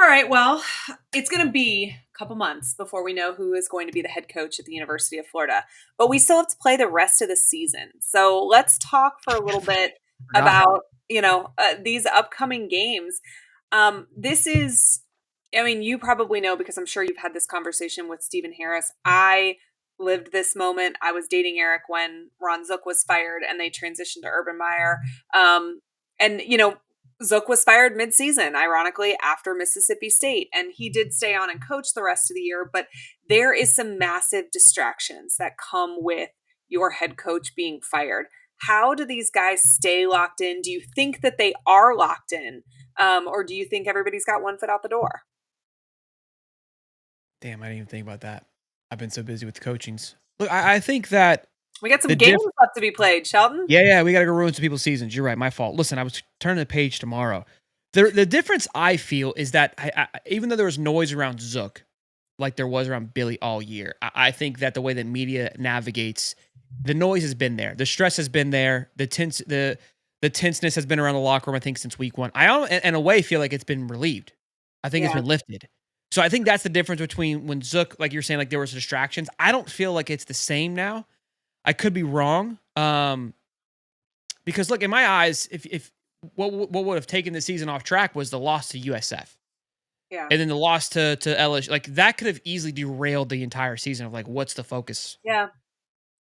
right. Well, it's going to be a couple months before we know who is going to be the head coach at the University of Florida, but we still have to play the rest of the season. So let's talk for a little bit Forgot. about, these upcoming games. This is, I mean, you probably know because I'm sure you've had this conversation with Stephen Harris. I lived this moment. I was dating Eric when Ron Zook was fired and they transitioned to Urban Meyer. And Zook was fired midseason, ironically, after Mississippi State. And he did stay on and coach the rest of the year. But there is some massive distractions that come with your head coach being fired. How do these guys stay locked in? Do you think that they are locked in? Or do you think everybody's got one foot out the door? Damn, I didn't even think about that. I've been so busy with the coachings. Look, I think that We got some the games diff. left to be played, Shelton. Yeah, we got to go ruin some people's seasons. You're right, my fault. Listen, I was turning the page tomorrow. The difference I feel is that even though there was noise around Zook, like there was around Billy all year, I think that the way that media navigates, the noise has been there, the stress has been there, the tenseness has been around the locker room. I think since week one, in a way feel like it's been relieved. I think it's Yeah. been lifted. So I think that's the difference between when Zook, like you're saying, like there was distractions. I don't feel like it's the same now. I could be wrong. Because look, in my eyes, if what would have taken the season off track was the loss to USF. Yeah. And then the loss to LSU, like that could have easily derailed the entire season of like, what's the focus? Yeah. And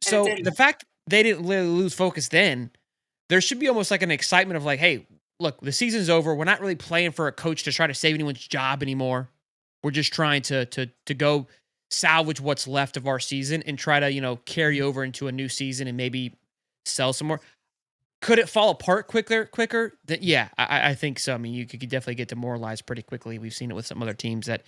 it So didn't. the fact they didn't really lose focus then, there should be almost like an excitement of like, hey, look, the season's over. We're not really playing for a coach to try to save anyone's job anymore. We're just trying to go salvage what's left of our season and try to, carry over into a new season and maybe sell some more. Could it fall apart quicker? Yeah, I think so. I mean, you could definitely get demoralized pretty quickly. We've seen it with some other teams but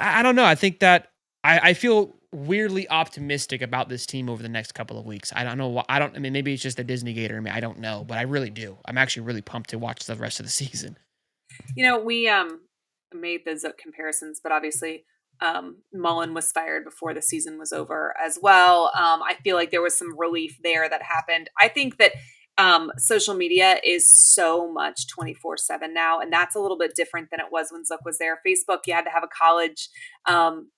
I don't know. I think that I feel weirdly optimistic about this team over the next couple of weeks. I don't know why. I mean, maybe it's just the Disney Gator in me. I don't know, but I really do. I'm actually really pumped to watch the rest of the season. We made the Zook comparisons, but obviously Mullen was fired before the season was over as well. I feel like there was some relief there that happened. I think that social media is so much 24/7 now, and that's a little bit different than it was when Zook was there. Facebook, you had to have a college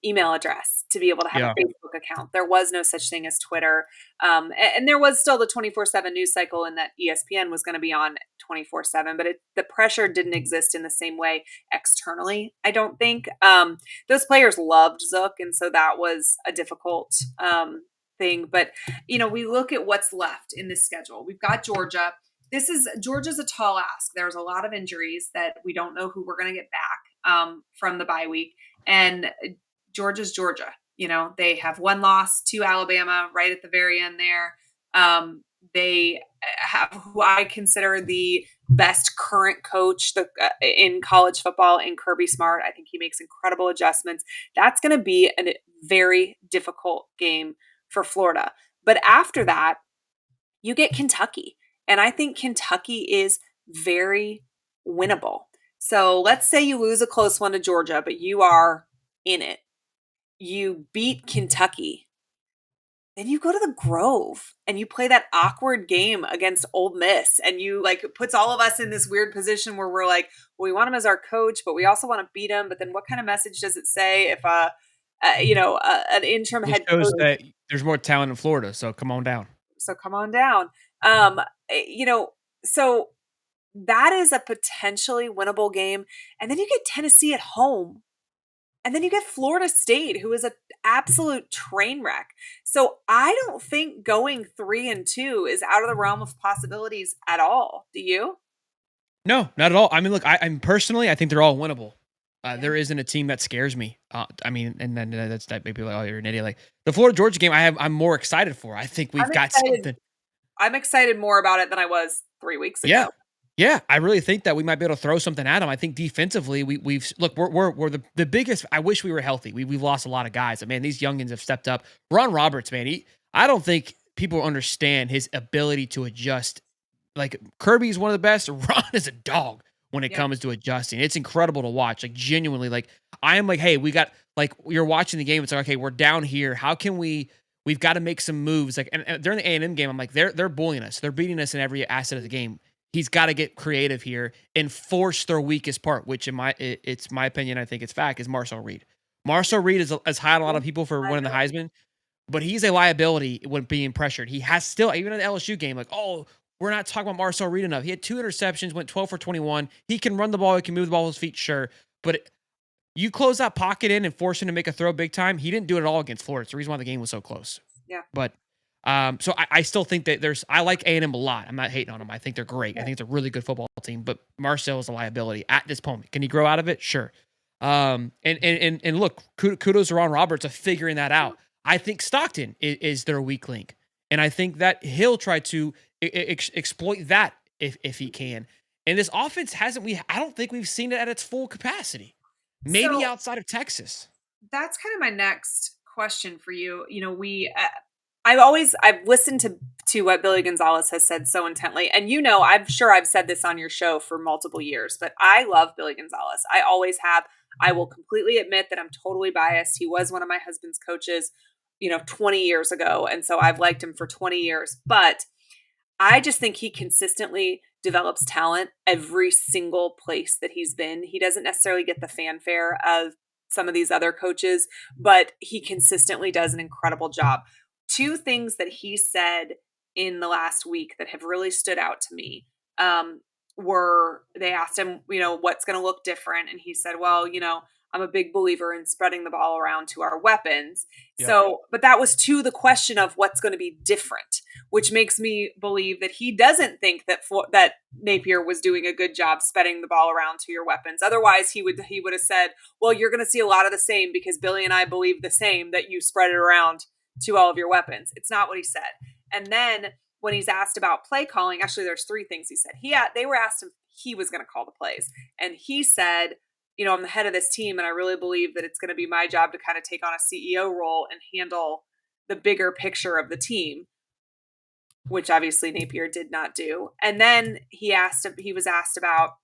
email address to be able to have a Yeah. Facebook account. There was no such thing as Twitter. And there was still the 24/7 news cycle, and that ESPN was going to be on 24/7, but the pressure didn't exist in the same way externally, I don't think. Those players loved Zook, and so that was a difficult thing. But, we look at what's left in this schedule. We've got Georgia. Georgia's a tall ask. There's a lot of injuries that we don't know who we're going to get back from the bye week. And Georgia's Georgia. They have one loss to Alabama right at the very end there. They have who I consider the best current coach in college football in Kirby Smart. I think he makes incredible adjustments. That's going to be a very difficult game for Florida. But after that, you get Kentucky. And I think Kentucky is very winnable. So let's say you lose a close one to Georgia, but you are in it. You beat Kentucky. Then you go to the Grove and you play that awkward game against Ole Miss, and you like it puts all of us in this weird position where we're like, well, we want him as our coach, but we also want to beat him. But then what kind of message does it say if an interim It head shows coach? that there's more talent in Florida, so come on down. So come on down. Um, eh, you know, so that is a potentially winnable game, and then you get Tennessee at home. And then you get Florida State, who is an absolute train wreck. So I don't think going 3-2 is out of the realm of possibilities at all. Do you? No, not at all. I mean, look, I'm personally, I think they're all winnable. Yeah. There isn't a team that scares me. I mean, and then that maybe like, oh, you're an idiot. Like the Florida Georgia game, I'm more excited for. I think we've I'm got excited. something. I'm excited more about it than I was 3 weeks Yeah, ago. yeah. I really think that we might be able to throw something at them. I think defensively, we've look, we're the biggest. I wish we were healthy. We've lost a lot of guys. Man, these youngins have stepped up. Ron Roberts, man, I don't think people understand his ability to adjust. Like Kirby is one of the best. Ron is a dog when it Yep. comes to adjusting. It's incredible to watch. Like genuinely, like I am like, hey, we got like you're watching the game. It's like, okay, we're down here. How can we? We've got to make some moves. Like and during the A&M game, I'm like, they're bullying us. They're beating us in every asset of the game. he's got to get creative here and force their weakest part, which it's my opinion, I think it's fact, is Marcel Reed. Marcel Reed has hired a lot of people for winning the Liability. Heisman, but he's a liability when being pressured. He has still, even in the LSU game, like, oh, we're not talking about Marcel Reed enough. He had 2 interceptions, went 12 for 21. He can run the ball, he can move the ball with his feet, sure. But you close that pocket in and force him to make a throw big time. He didn't do it at all against Florida. It's the reason why the game was so close. Yeah. But so I still think that I like A&M a lot. I'm not hating on them. I think they're great. I think it's a really good football team. But Marcel is a liability at this moment. Can he grow out of it? Sure. And look, kudos to Ron Roberts of figuring that out. I think Stockton is their weak link, and I think that he'll try to exploit that if he can. And this offense hasn't. I don't think we've seen it at its full capacity. Maybe So outside of Texas. that's kind of my next question for you. I've listened to what Billy Gonzalez has said so intently, and I'm sure I've said this on your show for multiple years, but I love Billy Gonzalez. I always have. I will completely admit that I'm totally biased. He was one of my husband's coaches, 20 years ago, and so I've liked him for 20 years. But I just think he consistently develops talent every single place that he's been. He doesn't necessarily get the fanfare of some of these other coaches, but he consistently does an incredible job. Two things that he said in the last week that have really stood out to me were they asked him, what's going to look different. And he said, well, I'm a big believer in spreading the ball around to our weapons. Yep. So, but that was to the question of what's going to be different, which makes me believe that he doesn't think that Napier was doing a good job spreading the ball around to your weapons. Otherwise, he would have said, "Well, you're going to see a lot of the same because Billy and I believe the same that you spread it around to all of your weapons." It's not what he said. And then when he's asked about play calling, actually, there's three things he said. They were asked him if he was going to call the plays, and he said, I'm the head of this team, and I really believe that it's going to be my job to kind of take on a CEO role and handle the bigger picture of the team, which obviously Napier did not do. And then he was asked about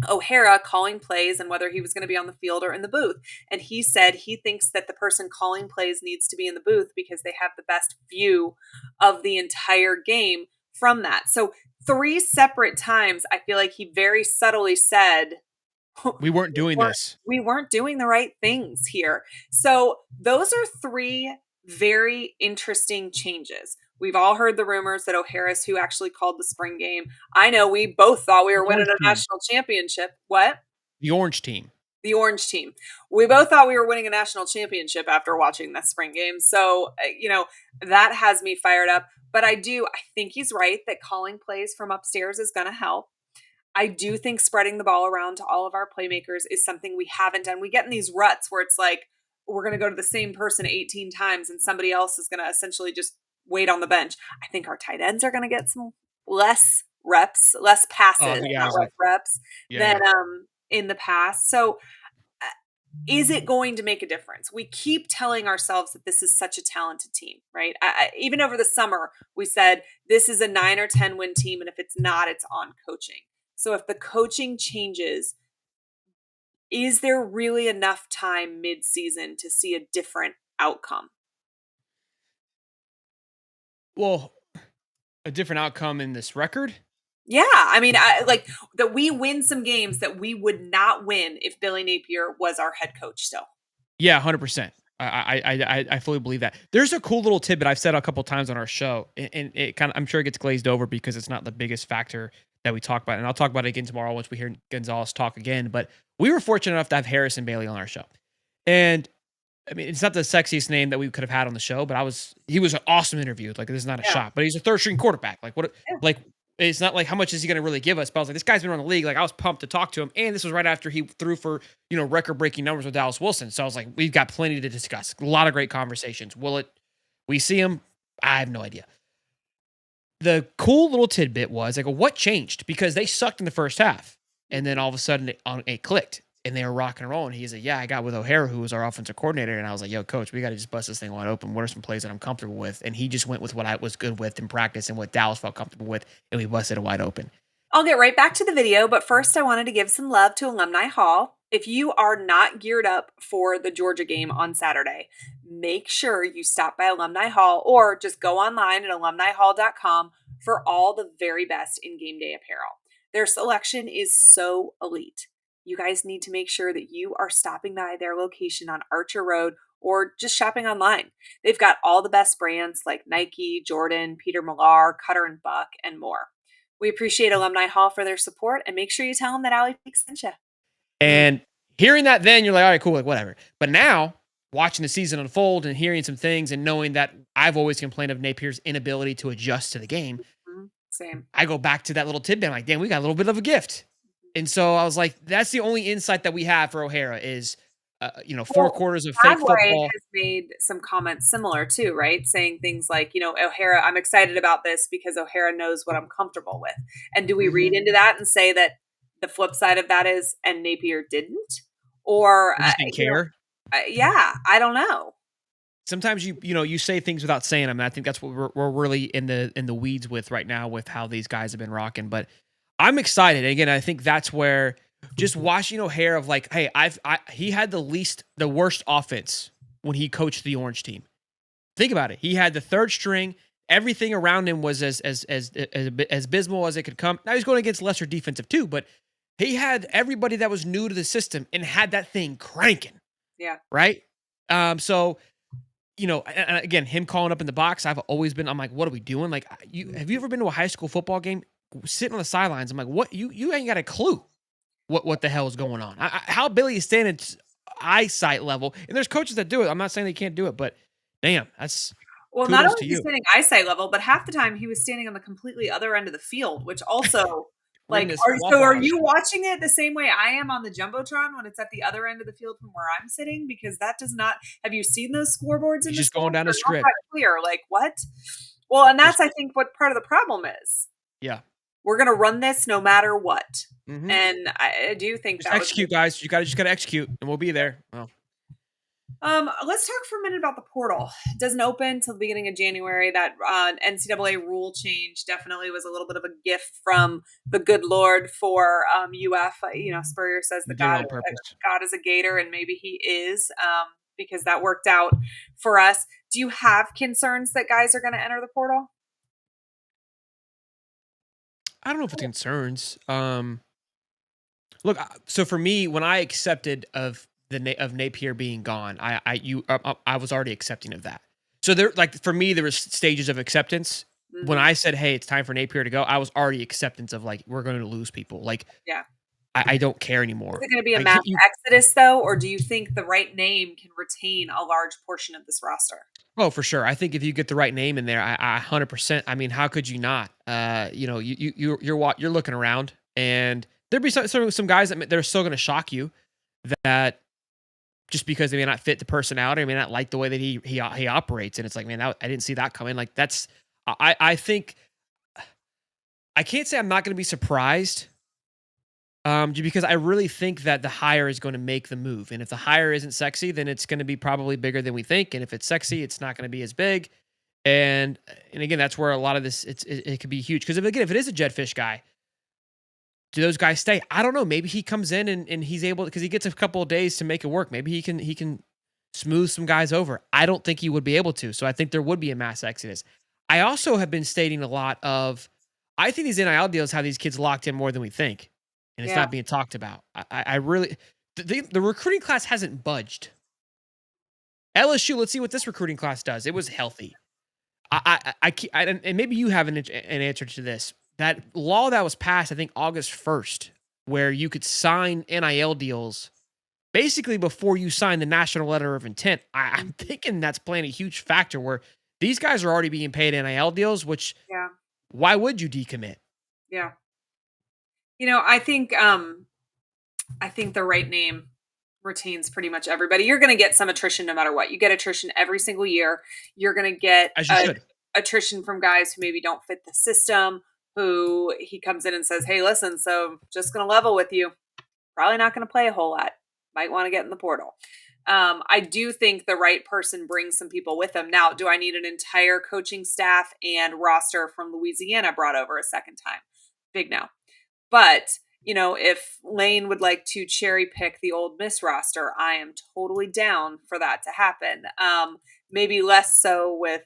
O'Hara calling plays and whether he was going to be on the field or in the booth. And he said he thinks that the person calling plays needs to be in the booth because they have the best view of the entire game from that. So 3 separate times, I feel like he very subtly said, We weren't doing this. we weren't doing the right things here. So those are 3 very interesting changes. We've all heard the rumors that O'Hara's who actually called the spring game. I know we both thought we were The winning orange a team. national championship. What? The orange team. The orange team. We both thought we were winning a national championship after watching that spring game. So, that has me fired up. But I think he's right that calling plays from upstairs is going to help. I do think spreading the ball around to all of our playmakers is something we haven't done. We get in these ruts where it's like we're going to go to the same person 18 times and somebody else is going to essentially just wait on the bench. I think our tight ends are going to get some less reps, less passes, Yeah, I not was like, reps yeah. than in the past. So is it going to make a difference? We keep telling ourselves that this is such a talented team, right? Even over the summer, we said this is a 9 or 10 win team, and if it's not, it's on coaching. So if the coaching changes, is there really enough time mid-season to see a different outcome? Well, a different outcome in this record. Yeah, I mean, like that we win some games that we would not win if Billy Napier was our head coach still. Yeah, 100%. I fully believe that. There's a cool little tidbit I've said a couple times on our show, and it kind of I'm sure it gets glazed over because it's not the biggest factor that we talk about, and I'll talk about it again tomorrow once we hear Gonzalez talk again. But we were fortunate enough to have Harrison Bailey on our show, and I mean it's not the sexiest name that we could have had on the show, but he was an awesome interview. Like this is not a Yeah, shot, but he's a third string quarterback. Like what? yeah. Like it's not like how much is he going to really give us? But I was like, this guy's been around the league. Like I was pumped to talk to him, and this was right after he threw for record breaking numbers with Dallas Wilson. So I was like, we've got plenty to discuss. A lot of great conversations. We see him? I have no idea. The cool little tidbit was I go, what changed? Because they sucked in the first half, and then all of a sudden it clicked. And they were rocking and rolling. He's like, yeah, I got with O'Hara, who was our offensive coordinator. And I was like, yo, coach, we got to just bust this thing wide open. What are some plays that I'm comfortable with? And he just went with what I was good with in practice and what Dallas felt comfortable with. And we busted it wide open. I'll get right back to the video, but first I wanted to give some love to Alumni Hall. If you are not geared up for the Georgia game on Saturday, make sure you stop by Alumni Hall or just go online at alumnihall.com for all the very best in game day apparel. Their selection is so elite. You guys need to make sure that you are stopping by their location on Archer Road or just shopping online. They've got all the best brands like Nike, Jordan, Peter Millar, Cutter and Buck, and more. We appreciate Alumni Hall for their support, and make sure you tell them that Allie Peak sent you. And hearing that, then you're like, all right, cool, like whatever. But now, watching the season unfold and hearing some things and knowing that I've always complained of Napier's inability to adjust to the game, Same. I go back to that little tidbit. I'm like, damn, we got a little bit of a gift. And so I was like, that's the only insight that we have for O'Hara is, 4 quarters of fake Broadway football. has made some comments similar too, right? Saying things like, O'Hara, I'm excited about this because O'Hara knows what I'm comfortable with. And do we read into that and say that the flip side of that is, and Napier didn't? Or, We just didn't care. Yeah, I don't know. Sometimes you say things without saying them. And I think that's what we're really in the weeds with right now with how these guys have been rocking. But I'm excited. And again, I think that's where just watching O'Hara of like, hey, he had the worst offense when he coached the Orange team. Think about it. He had the third string. Everything around him was as abysmal as it could come. Now he's going against lesser defensive too, but he had everybody that was new to the system and had that thing cranking. Yeah. Right. So and again, him calling up in the box, I'm like, what are we doing? Like, have you ever been to a high school football game? Sitting on the sidelines, I'm like, what? You ain't got a clue what the hell is going on. How Billy is standing eyesight level, and there's coaches that do it. I'm not saying they can't do it, but damn, that's Well, not kudos only to is he you. standing eyesight level, but half the time he was standing on the completely other end of the field, which also Reading like, this are Waffle House. you watching it the same way I am on the Jumbotron when it's at the other end of the field from where I'm sitting? Because that does not, have you seen those scoreboards in He's the just going stands? down They're a not script. that clear. Like, what? Well, and Just that's, I think, what part of the problem is. yeah. We're going to run this no matter what. Mm-hmm. And I do think Just that execute, guys. You just gotta execute, and we'll be there. Well, let's talk for a minute about the portal. It doesn't open till the beginning of January. That NCAA rule change definitely was a little bit of a gift from the good Lord for UF. Spurrier says we that did it on purpose. God is a Gator, and maybe he is, because that worked out for us. Do you have concerns that guys are going to enter the portal? I don't know if it's concerns. Look, so for me, when I accepted of Napier being gone, I was already accepting of that. So there, like for me, there was stages of acceptance. Mm-hmm. When I said, "Hey, it's time for Napier to go," I was already acceptance of like we're going to lose people. Like, yeah, I don't care anymore. Is it going to be a mass exodus though, or do you think the right name can retain a large portion of this roster? Oh, for sure. I think if you get the right name in there, I 100%. I mean, how could you not? You're looking around, and there'd be some guys that they're still going to shock you that just because they may not fit the personality, I may not like the way that he operates, and it's like, man, I didn't see that coming. Like that's, I think, I can't say I'm not going to be surprised, just because I really think that the hire is going to make the move, and if the hire isn't sexy, then it's going to be probably bigger than we think, and if it's sexy, it's not going to be as big, and again, that's where a lot of this it could be huge because if it is a Jetfish guy. Do those guys stay? I don't know. Maybe he comes in and he's able because he gets a couple of days to make it work. Maybe he can smooth some guys over. I don't think he would be able to. So I think there would be a mass exodus. I also have been stating a lot of I think these NIL deals have these kids locked in more than we think, and it's not being talked about. I really the recruiting class hasn't budged. LSU, let's see what this recruiting class does. It was healthy. And maybe you have an answer to this. That law that was passed, I think August 1st, where you could sign NIL deals basically before you sign the national letter of intent. I'm thinking that's playing a huge factor where these guys are already being paid NIL deals, which why would you decommit? Yeah. I think the right name retains pretty much everybody. You're going to get some attrition no matter what. You get attrition every single year. You're going to get attrition from guys who maybe don't fit the system, who he comes in and says, hey, listen, so just going to level with you. Probably not going to play a whole lot. Might want to get in the portal. I do think the right person brings some people with them. Now, do I need an entire coaching staff and roster from Louisiana brought over a second time? Big no. But if Lane would like to cherry pick the Ole Miss roster, I am totally down for that to happen. Maybe less so with,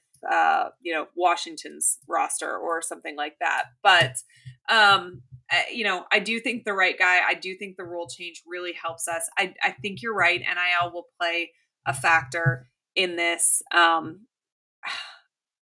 Washington's roster or something like that. But I do think the right guy. I do think the rule change really helps us. I think you're right. NIL will play a factor in this.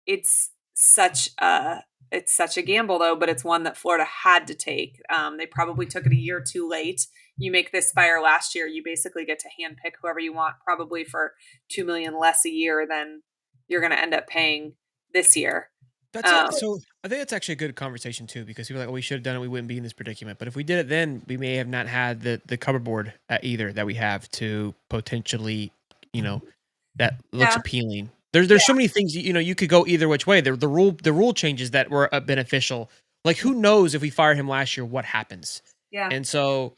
It's such a it's such a gamble though, but it's one that Florida had to take. They probably took it a year too late. You make this fire last year, you basically get to handpick whoever you want, probably for $2 million less a year than you're going to end up paying this year. That's Um, it. So I think that's actually a good conversation too, because people are like, oh, we should have done it. We wouldn't be in this predicament. But if we did it then, we may have not had the cover board either that we have to potentially, you know, that looks yeah, appealing. There's so many things you could go either which way. The rule changes that were beneficial. Like who knows if we fired him last year, what happens? yeah. And so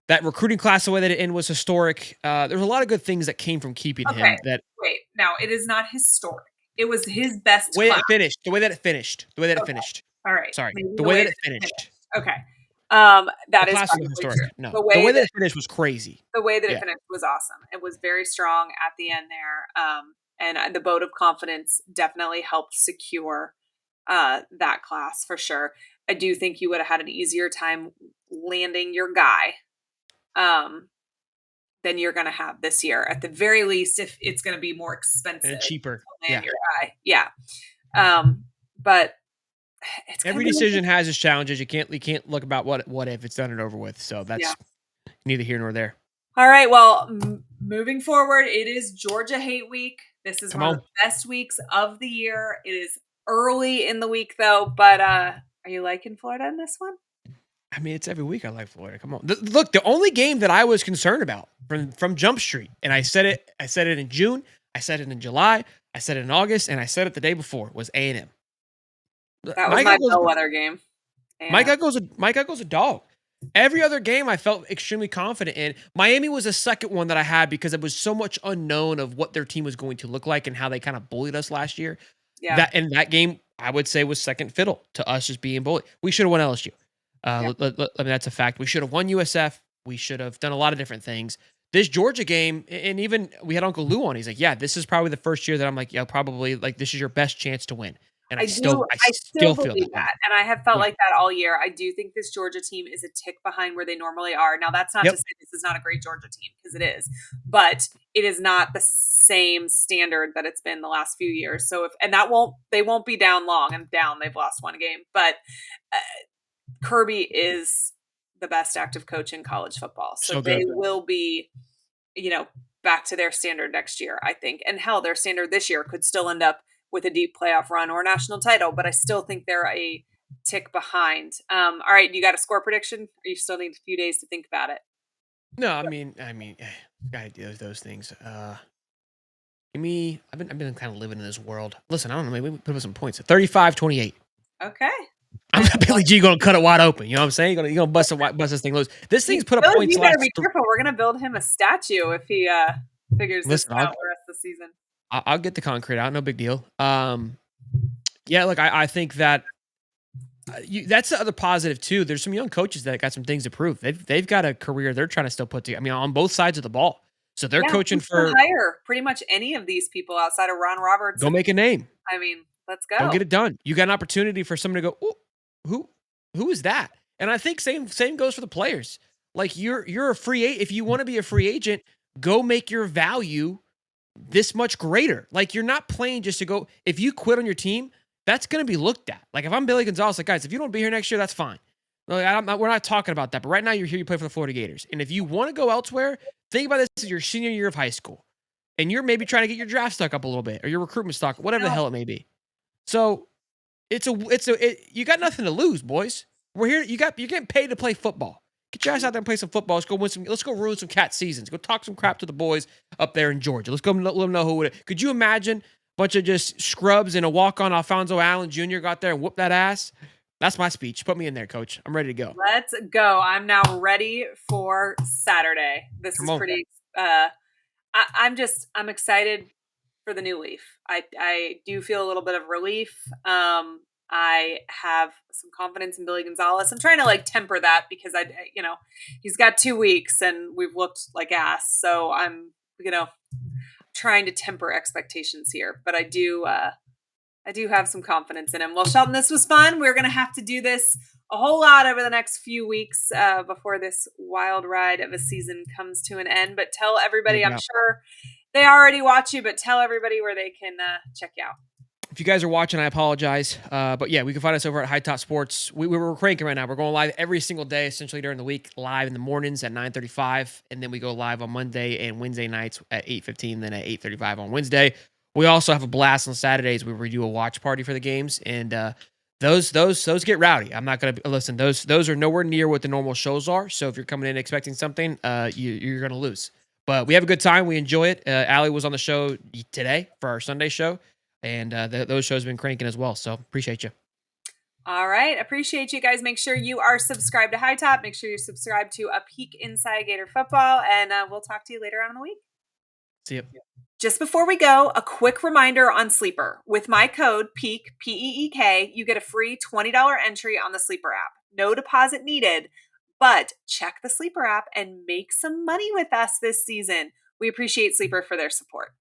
that recruiting class, the way that it ended was historic. There's a lot of good things that came from keeping Okay. him. That Wait. Now it is not historic. It was his best way that class. it finished, the way that it finished, the way that it Okay. finished. All right. Sorry, Maybe the the way way that it that it finished. finished. Okay. The That is class wasn't probably historic. true. No, The the way way that that it finished was crazy. the way that it Yeah, finished was awesome. It was very strong at the end there. And the vote of confidence definitely helped secure that class for sure. I do think you would have had an easier time landing your guy um, than you're going to have this year. At the very least, if it's going to be more expensive and cheaper. to land Yeah, your guy. Yeah. But it's going to every be, decision has its challenges. You can't look about what if it's done and over with. So yeah. that's neither here nor there. All right. Well, moving forward, it is Georgia Hate Week. This is Come one of on. the best weeks of the year. It is early in the week, though. But are you liking Florida in this one? I mean, it's every week I like Florida. Come on. Look, the only game that I was concerned about from Jump Street, and I said it in June, I said it in July, I said it in August, and I said it the day before was A&M. That was My my guy goes bellwether game. my And guy goes my guy goes a dog. Every other game I felt extremely confident in. Miami was the second one that I had because it was so much unknown of what their team was going to look like and how they kind of bullied us last year. yeah, That game I would say was second fiddle to us just being bullied. We should have won LSU. yeah. I mean, that's a fact. We should have won USF. We should have done a lot of different things. This Georgia game, and even we had Uncle Lou on. He's like, "Yeah, this is probably the first year that I'm like, yeah, probably like this is your best chance to win." And I I still still feel believe that way. that. And I have felt Yeah. like that all year. I do think this Georgia team is a tick behind where they normally are. Now, that's not to Yep. say this is not a great Georgia team, because it is, but it is not the same standard that it's been the last few years. So they won't be down long, and down, they've lost one game, but uh, Kirby is the best active coach in college football. So So they good. will be, you know, back to their standard next year, I think. And hell, their standard this year could still end up with a deep playoff run or a national title, but I still think they're a tick behind. All right, you got a score prediction, or you still need a few days to think about it? No, I mean, gotta do those things. Give me. I've been kind of living in this world. Listen, I don't know. Maybe we put up some points. 35-28. Okay. I'm not Billy G gonna cut it wide open. You know what I'm saying? You're gonna bust this thing loose. This thing's put up Billy, points you better last. be careful. We're gonna build him a statue if he figures this Listen, one out the rest of the season. I'll get the concrete out. No big deal. Yeah, look, I think that that's the other positive too. There's some young coaches that got some things to prove. They've got a career they're trying to still put together. I mean, on both sides of the ball. So they're Yeah, coaching we can for hire pretty much any of these people outside of Ron Roberts. go make a name. I mean, let's Go go. get it done. You got an opportunity for someone to go, "Ooh, who is that?" And I think same goes for the players. Like you're a free agent. If you want to be a free agent, go make your value this much greater. Like you're not playing just to go. If you quit on your team, that's going to be looked at. Like if I'm Billy Gonzalez, like guys, if you don't be here next year, that's fine. Like, we're not talking about that. But right now, you're here. You play for the Florida Gators, and if you want to go elsewhere, think about this as your senior year of high school, and you're maybe trying to get your draft stock up a little bit or your recruitment stock, whatever the No, hell it may be. So you got nothing to lose, boys. We're here. You're getting paid to play football. Get your ass out there and play some football. Let's go ruin some cat seasons. Go talk some crap to the boys up there in Georgia. Let's go let them know who would. Could you imagine a bunch of just scrubs and a walk-on Alfonso Allen Jr. got there and whooped that ass? That's my speech. Put me in there, coach. I'm ready to go. let's go. I'm now ready for Saturday. This Come is on. pretty. I'm excited for the new leaf. I do feel a little bit of relief. I have some confidence in Billy Gonzalez. I'm trying to like temper that because he's got 2 weeks and we've looked like ass. So I'm trying to temper expectations here, but I do have some confidence in him. Well, Shelton, this was fun. We're going to have to do this a whole lot over the next few weeks before this wild ride of a season comes to an end. But tell No everybody, I'm doubt. sure they already watch you, but tell everybody where they can check you out. If you guys are watching, I apologize. But yeah, we can find us over at High Top Sports. We're cranking right now. We're going live every single day, essentially during the week, live in the mornings at 9:35, and then we go live on Monday and Wednesday nights at 8:15, then at 8:35 on Wednesday. We also have a blast on Saturdays where we do a watch party for the games, and those get rowdy. I'm not gonna listen. Those are nowhere near what the normal shows are. So if you're coming in expecting something, you're gonna lose. But we have a good time. We enjoy it. Allie was on the show today for our Sunday show, and those shows have been cranking as well. So appreciate you. All right. Appreciate you guys. Make sure you are subscribed to High Top. Make sure you're subscribed to A Peek Inside Gator Football. And we'll talk to you later on in the week. See you. Just before we go, a quick reminder on Sleeper. With my code PEEK, P-E-E-K, you get a free $20 entry on the Sleeper app. No deposit needed, but check the Sleeper app and make some money with us this season. We appreciate Sleeper for their support.